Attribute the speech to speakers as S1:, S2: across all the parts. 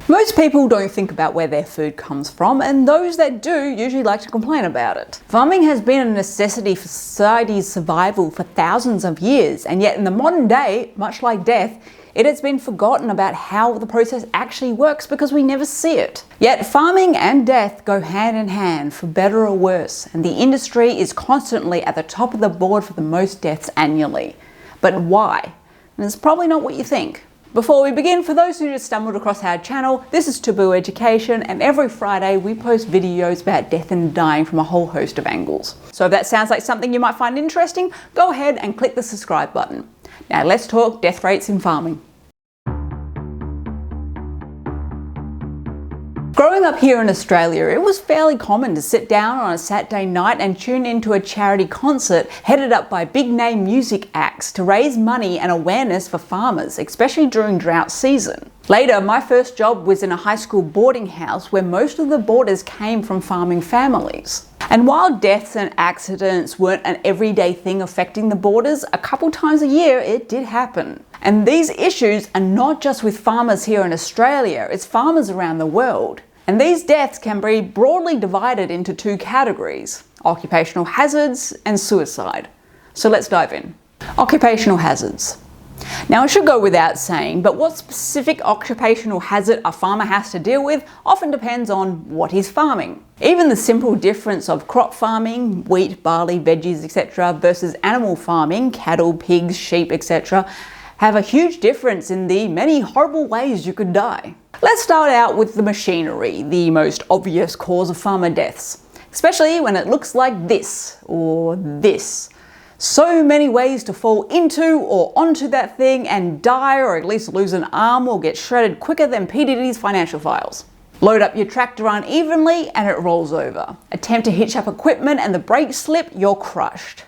S1: Most people don't think about where their food comes from, and those that do usually like to complain about it. Farming has been a necessity for society's survival for thousands of years, and yet in the modern day, much like death, it has been forgotten about how the process actually works because we never see it. Yet farming and death go hand in hand, for better or worse, and the industry is constantly at the top of the board for the most deaths annually. But why? And it's probably not what you think. Before we begin, for those who just stumbled across our channel, this is Taboo Education, and every Friday we post videos about death and dying from a whole host of angles. So if that sounds like something you might find interesting, go ahead and click the subscribe button. Now let's talk death rates in farming. Growing up here in Australia, it was fairly common to sit down on a Saturday night and tune into a charity concert headed up by big-name music acts to raise money and awareness for farmers, especially during drought season. Later, my first job was in a high school boarding house where most of the boarders came from farming families. And while deaths and accidents weren't an everyday thing affecting the boarders, a couple times a year it did happen. And these issues are not just with farmers here in Australia, it's farmers around the world. And these deaths can be broadly divided into two categories: occupational hazards and suicide. So let's dive in. Occupational hazards. Now, it should go without saying, but what specific occupational hazard a farmer has to deal with often depends on what he's farming. Even the simple difference of crop farming, wheat, barley, veggies, etc., versus animal farming, cattle, pigs, sheep, etc., have a huge difference in the many horrible ways you could die. Let's start out with the machinery, the most obvious cause of farmer deaths, especially when it looks like this or this. So many ways to fall into or onto that thing and die, or at least lose an arm or get shredded quicker than PDD's financial files. Load up your tractor unevenly and it rolls over. Attempt to hitch up equipment and the brakes slip, you're crushed.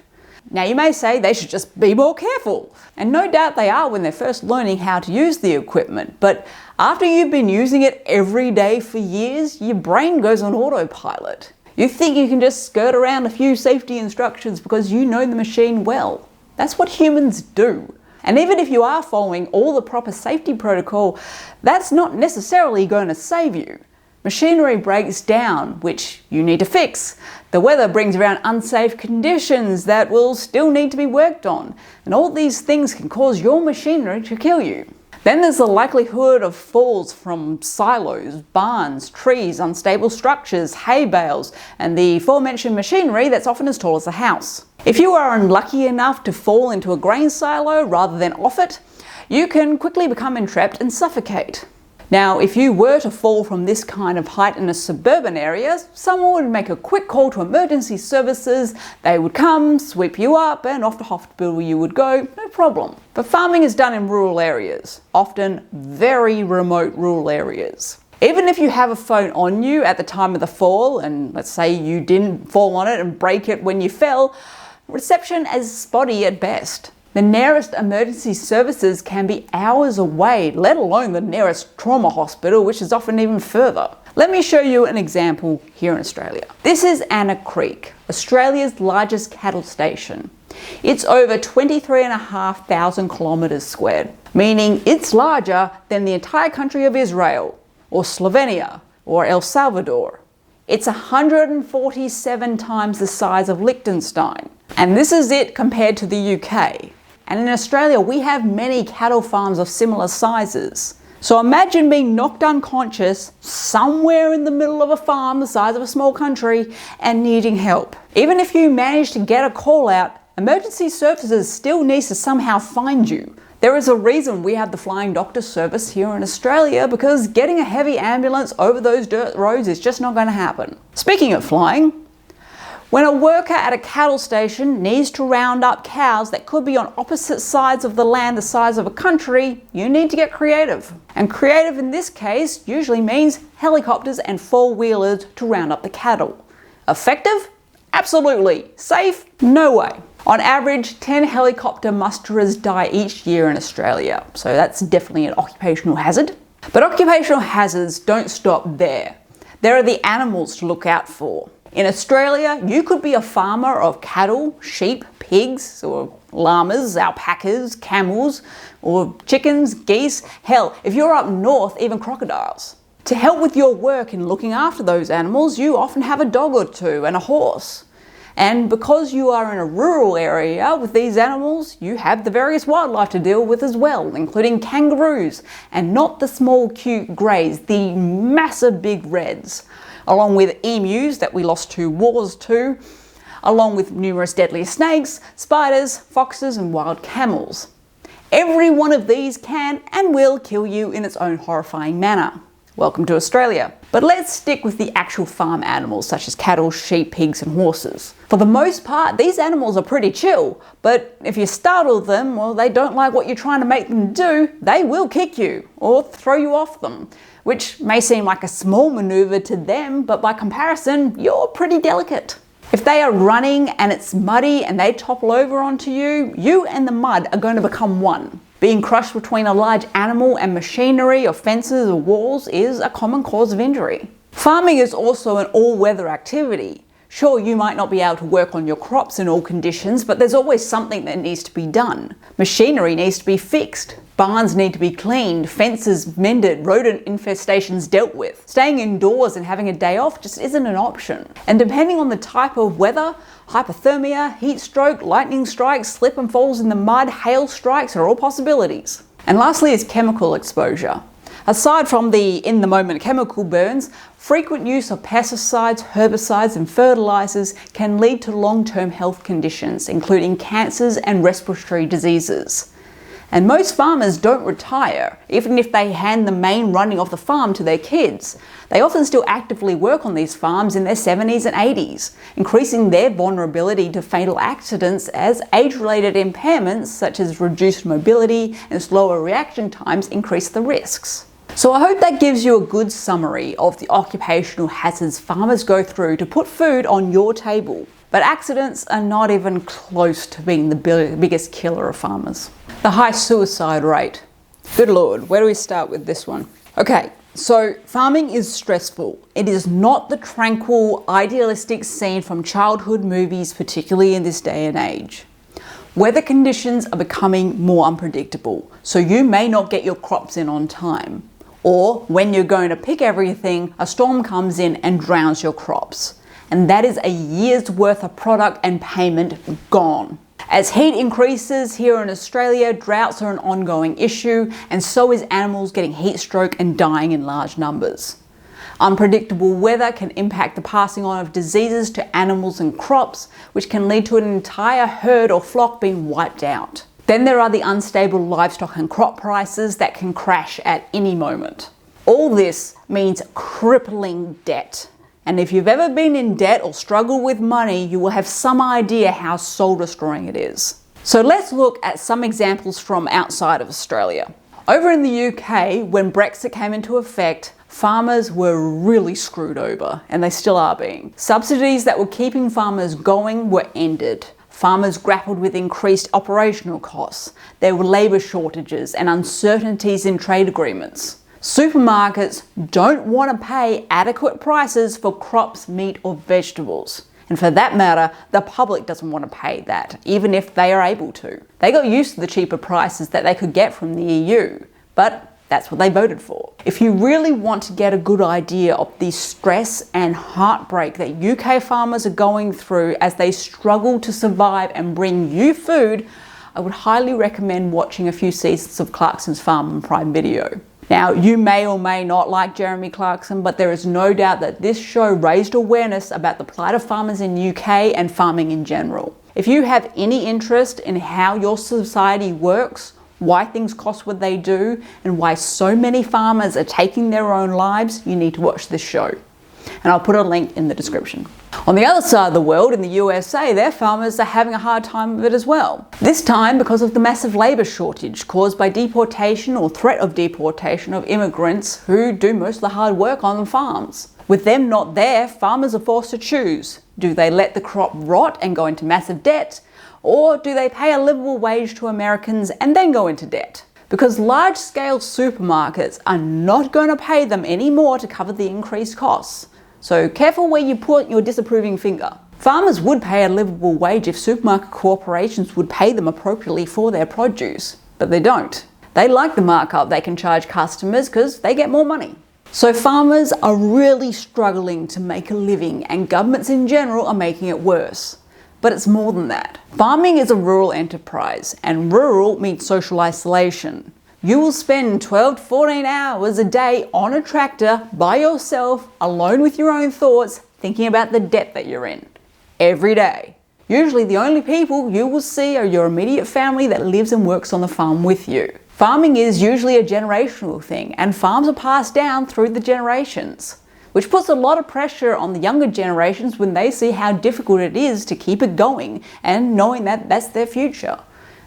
S1: Now you may say they should just be more careful, and no doubt they are when they're first learning how to use the equipment, but after you've been using it every day for years, your brain goes on autopilot. You think you can just skirt around a few safety instructions because you know the machine well. That's what humans do. And even if you are following all the proper safety protocol, that's not necessarily going to save you. Machinery breaks down, which you need to fix. The weather brings around unsafe conditions that will still need to be worked on. And all these things can cause your machinery to kill you. Then there's the likelihood of falls from silos, barns, trees, unstable structures, hay bales, and the aforementioned machinery that's often as tall as a house. If you are unlucky enough to fall into a grain silo rather than off it, you can quickly become entrapped and suffocate. Now, if you were to fall from this kind of height in a suburban area, someone would make a quick call to emergency services, they would come, sweep you up, and off to hospital you would go, no problem. But farming is done in rural areas, often very remote rural areas. Even if you have a phone on you at the time of the fall, and let's say you didn't fall on it and break it when you fell, reception is spotty at best. The nearest emergency services can be hours away, let alone the nearest trauma hospital, which is often even further. Let me show you an example here in Australia. This is Anna Creek, Australia's largest cattle station. It's over 23,500 kilometres squared, meaning it's larger than the entire country of Israel, or Slovenia, or El Salvador. It's 147 times the size of Liechtenstein. And this is it compared to the UK. And in Australia, we have many cattle farms of similar sizes. So imagine being knocked unconscious somewhere in the middle of a farm the size of a small country and needing help. Even if you manage to get a call out, emergency services still needs to somehow find you. There is a reason we have the flying doctor service here in Australia, because getting a heavy ambulance over those dirt roads is just not going to happen. Speaking of flying, when a worker at a cattle station needs to round up cows that could be on opposite sides of the land the size of a country, you need to get creative. And creative in this case usually means helicopters and four-wheelers to round up the cattle. Effective? Absolutely. Safe? No way. On average, 10 helicopter musterers die each year in Australia, so that's definitely an occupational hazard. But occupational hazards don't stop there. There are the animals to look out for. In Australia, you could be a farmer of cattle, sheep, pigs, or llamas, alpacas, camels, or chickens, geese. Hell, if you're up north, even crocodiles. To help with your work in looking after those animals, you often have a dog or two and a horse. And because you are in a rural area with these animals, you have the various wildlife to deal with as well, including kangaroos, and not the small cute greys, the massive big reds, along with emus that we lost to wars to, along with numerous deadly snakes, spiders, foxes, and wild camels. Every one of these can and will kill you in its own horrifying manner. Welcome to Australia. But let's stick with the actual farm animals such as cattle, sheep, pigs and horses. For the most part, these animals are pretty chill, but if you startle them or they don't like what you're trying to make them do, they will kick you or throw you off them, which may seem like a small maneuver to them, but by comparison, you're pretty delicate. If they are running and it's muddy and they topple over onto you, you and the mud are going to become one. Being crushed between a large animal and machinery or fences or walls is a common cause of injury. Farming is also an all-weather activity. Sure, you might not be able to work on your crops in all conditions, but there's always something that needs to be done. Machinery needs to be fixed. Barns need to be cleaned, fences mended, rodent infestations dealt with. Staying indoors and having a day off just isn't an option. And depending on the type of weather, hypothermia, heat stroke, lightning strikes, slip and falls in the mud, hail strikes are all possibilities. And lastly is chemical exposure. Aside from the in-the-moment chemical burns, frequent use of pesticides, herbicides and fertilizers can lead to long-term health conditions, including cancers and respiratory diseases. And most farmers don't retire, even if they hand the main running of the farm to their kids. They often still actively work on these farms in their 70s and 80s, increasing their vulnerability to fatal accidents as age-related impairments such as reduced mobility and slower reaction times increase the risks. So I hope that gives you a good summary of the occupational hazards farmers go through to put food on your table. But accidents are not even close to being the biggest killer of farmers. The high suicide rate. Good Lord, where do we start with this one? Okay, so farming is stressful. It is not the tranquil, idealistic scene from childhood movies, particularly in this day and age. Weather conditions are becoming more unpredictable, so you may not get your crops in on time. Or when you're going to pick everything, a storm comes in and drowns your crops. And that is a year's worth of product and payment gone. As heat increases here in Australia, droughts are an ongoing issue, and so is animals getting heat stroke and dying in large numbers. Unpredictable weather can impact the passing on of diseases to animals and crops, which can lead to an entire herd or flock being wiped out. Then there are the unstable livestock and crop prices that can crash at any moment. All this means crippling debt. And if you've ever been in debt or struggled with money, you will have some idea how soul-destroying it is. So let's look at some examples from outside of Australia. Over in the UK, when Brexit came into effect, farmers were really screwed over, and they still are being. Subsidies that were keeping farmers going were ended. Farmers grappled with increased operational costs. There were labour shortages and uncertainties in trade agreements. Supermarkets don't want to pay adequate prices for crops, meat or vegetables. And for that matter, the public doesn't want to pay that, even if they are able to. They got used to the cheaper prices that they could get from the EU, but that's what they voted for. If you really want to get a good idea of the stress and heartbreak that UK farmers are going through as they struggle to survive and bring you food, I would highly recommend watching a few seasons of Clarkson's Farm on Prime Video. Now, you may or may not like Jeremy Clarkson, but there is no doubt that this show raised awareness about the plight of farmers in UK and farming in general. If you have any interest in how your society works, why things cost what they do, and why so many farmers are taking their own lives, you need to watch this show. And I'll put a link in the description. On the other side of the world, in the USA, their farmers are having a hard time of it as well. This time because of the massive labour shortage caused by deportation or threat of deportation of immigrants who do most of the hard work on the farms. With them not there, farmers are forced to choose. Do they let the crop rot and go into massive debt? Or do they pay a livable wage to Americans and then go into debt? Because large-scale supermarkets are not going to pay them any more to cover the increased costs. So careful where you put your disapproving finger. Farmers would pay a livable wage if supermarket corporations would pay them appropriately for their produce, but they don't. They like the markup they can charge customers because they get more money. So farmers are really struggling to make a living, and governments in general are making it worse. But it's more than that. Farming is a rural enterprise, and rural means social isolation. You will spend 12 to 14 hours a day on a tractor by yourself, alone with your own thoughts, thinking about the debt that you're in. Every day. Usually the only people you will see are your immediate family that lives and works on the farm with you. Farming is usually a generational thing, and farms are passed down through the generations, which puts a lot of pressure on the younger generations when they see how difficult it is to keep it going and knowing that that's their future.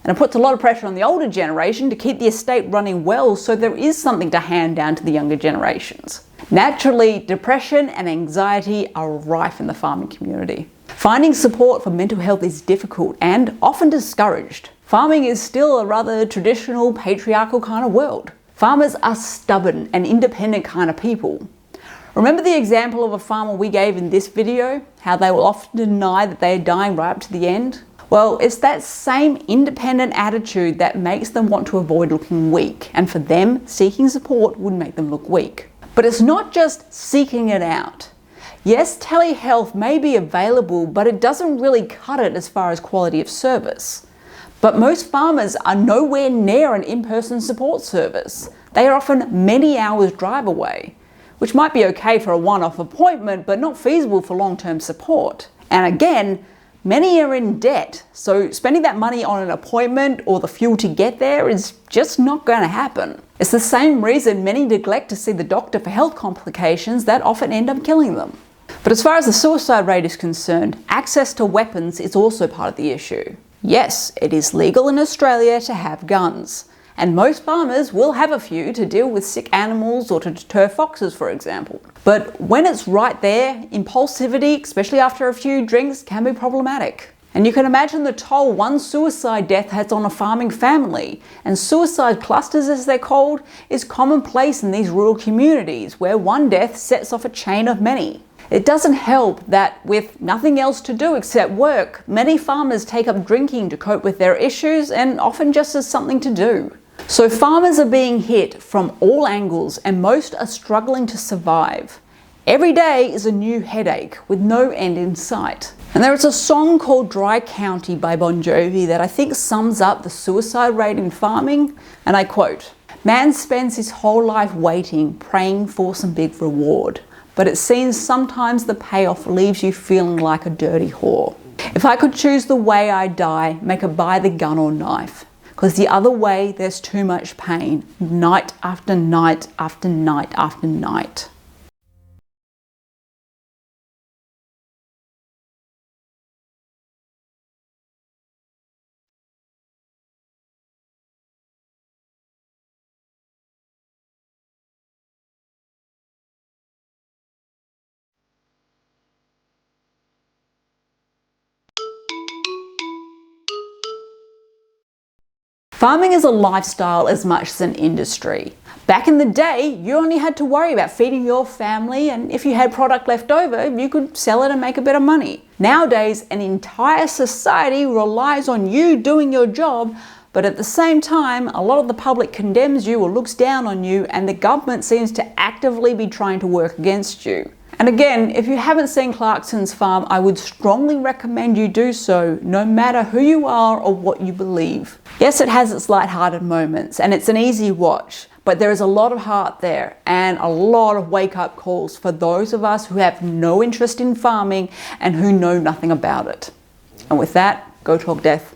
S1: And it puts a lot of pressure on the older generation to keep the estate running well, so there is something to hand down to the younger generations. Naturally, depression and anxiety are rife in the farming community. Finding support for mental health is difficult and often discouraged. Farming is still a rather traditional, patriarchal kind of world. Farmers are stubborn and independent kind of people. Remember the example of a farmer we gave in this video? How they will often deny that they are dying right up to the end? Well, it's that same independent attitude that makes them want to avoid looking weak, and for them, seeking support would make them look weak. But it's not just seeking it out. Yes, telehealth may be available, but it doesn't really cut it as far as quality of service. But most farmers are nowhere near an in-person support service. They are often many hours drive away, which might be okay for a one-off appointment, but not feasible for long-term support. And again, many are in debt, so spending that money on an appointment or the fuel to get there is just not going to happen. It's the same reason many neglect to see the doctor for health complications that often end up killing them. But as far as the suicide rate is concerned, access to weapons is also part of the issue. Yes, it is legal in Australia to have guns, and most farmers will have a few to deal with sick animals or to deter foxes, for example. But when it's right there, impulsivity, especially after a few drinks, can be problematic. And you can imagine the toll one suicide death has on a farming family. And suicide clusters, as they're called, is commonplace in these rural communities where one death sets off a chain of many. It doesn't help that with nothing else to do except work, many farmers take up drinking to cope with their issues, and often just as something to do. So farmers are being hit from all angles, and most are struggling to survive. Every day is a new headache with no end in sight. And there is a song called Dry County by Bon Jovi that I think sums up the suicide rate in farming, and I quote, "Man spends his whole life waiting, praying for some big reward. But it seems sometimes the payoff leaves you feeling like a dirty whore. If I could choose the way I die, make it by the gun or knife. 'Cause the other way, there's too much pain, night after night after night after night." Farming is a lifestyle as much as an industry. Back in the day, you only had to worry about feeding your family, and if you had product left over, you could sell it and make a bit of money. Nowadays, an entire society relies on you doing your job, but at the same time, a lot of the public condemns you or looks down on you, and the government seems to actively be trying to work against you. And again, if you haven't seen Clarkson's Farm, I would strongly recommend you do so, no matter who you are or what you believe. Yes, it has its light-hearted moments, and it's an easy watch, but there is a lot of heart there and a lot of wake-up calls for those of us who have no interest in farming and who know nothing about it. And with that, go talk death.